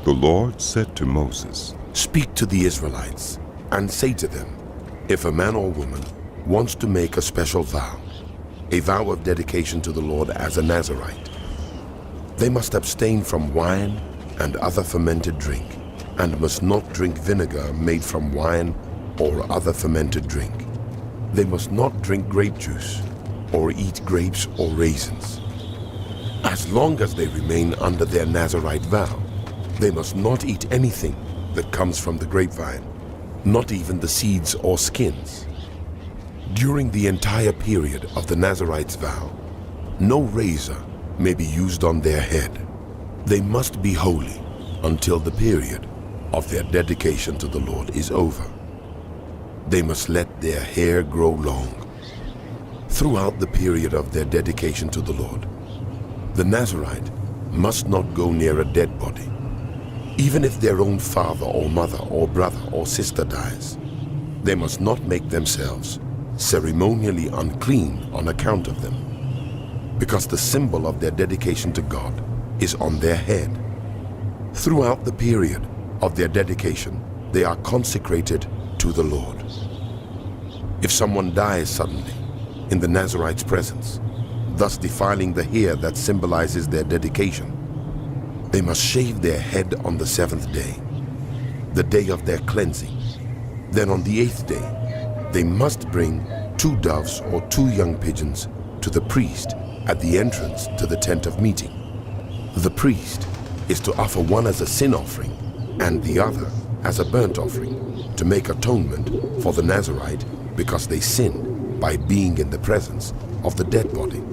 The Lord said to Moses, "Speak to the Israelites and say to them, if a man or woman wants to make a special vow, a vow of dedication to the Lord as a Nazirite, they must abstain from wine and other fermented drink, and must not drink vinegar made from wine or other fermented drink. They must not drink grape juice or eat grapes or raisins. As long as they remain under their Nazirite vow, they must not eat anything that comes from the grapevine, not even the seeds or skins. During the entire period of the Nazirite's vow, no razor may be used on their head. They must be holy until the period of their dedication to the Lord is over. They must let their hair grow long. Throughout the period of their dedication to the Lord, the Nazirite must not go near a dead body, even if their own father or mother or brother or sister dies. They must not make themselves ceremonially unclean on account of them, because the symbol of their dedication to God is on their head. Throughout the period of their dedication, they are consecrated to the Lord. If someone dies suddenly in the Nazirite's presence, thus defiling the hair that symbolizes their dedication, they must shave their head on the 7th day, the day of their cleansing. Then on the 8th day, they must bring 2 doves or 2 young pigeons to the priest at the entrance to the tent of meeting. The priest is to offer one as a sin offering and the other as a burnt offering to make atonement for the Nazirite because they sinned by being in the presence of the dead body.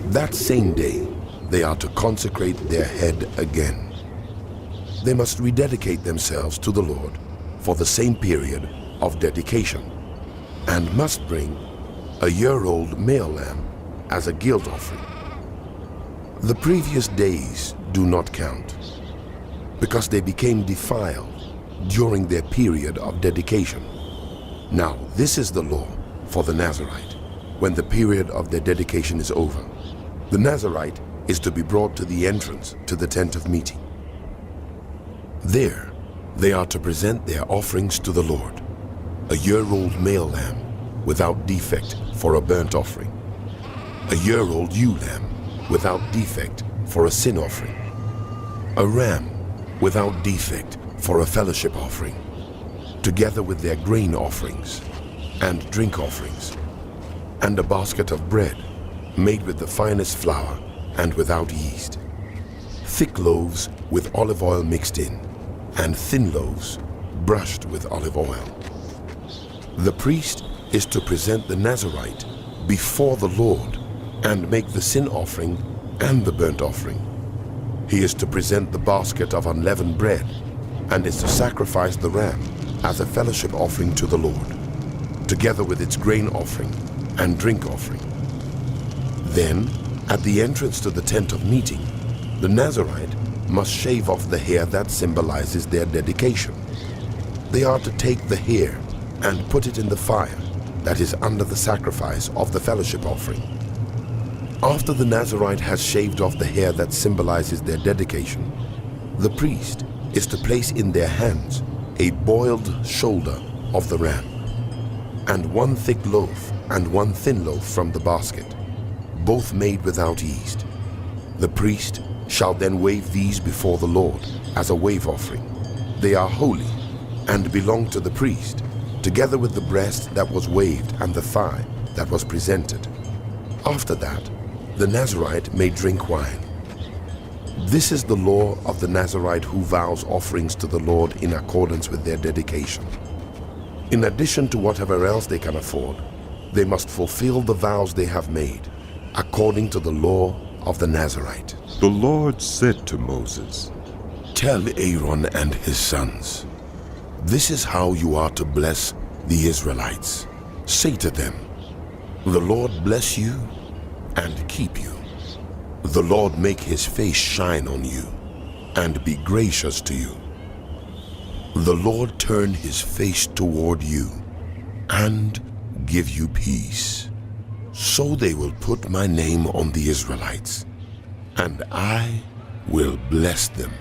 That same day, they are to consecrate their head again. They must rededicate themselves to the Lord for the same period of dedication, and must bring a year-old male lamb as a guilt offering. The previous days do not count, because they became defiled during their period of dedication. Now this is the law for the Nazirite when the period of their dedication is over. The Nazirite is to be brought to the entrance to the tent of meeting. There, they are to present their offerings to the Lord: a year-old male lamb without defect for a burnt offering, a year-old ewe lamb without defect for a sin offering, a ram without defect for a fellowship offering, together with their grain offerings and drink offerings, and a basket of bread made with the finest flour and without yeast, thick loaves with olive oil mixed in, and thin loaves brushed with olive oil. The priest is to present the Nazirite before the Lord and make the sin offering and the burnt offering. He is to present the basket of unleavened bread and is to sacrifice the ram as a fellowship offering to the Lord, together with its grain offering and drink offering. Then, at the entrance to the tent of meeting, the Nazirite must shave off the hair that symbolizes their dedication. They are to take the hair and put it in the fire that is under the sacrifice of the fellowship offering. After the Nazirite has shaved off the hair that symbolizes their dedication, the priest is to place in their hands a boiled shoulder of the ram, and 1 thick loaf and 1 thin loaf from the basket, both made without yeast. The priest shall then wave these before the Lord as a wave offering. They are holy and belong to the priest, together with the breast that was waved and the thigh that was presented. After that, the Nazirite may drink wine. This is the law of the Nazirite who vows offerings to the Lord in accordance with their dedication. In addition to whatever else they can afford, they must fulfill the vows they have made, according to the law of the Nazirite. The Lord said to Moses, "Tell Aaron and his sons, this is how you are to bless the Israelites. Say to them, the Lord bless you and keep you. The Lord make his face shine on you and be gracious to you. The Lord turn his face toward you and give you peace. So they will put my name on the Israelites, and I will bless them."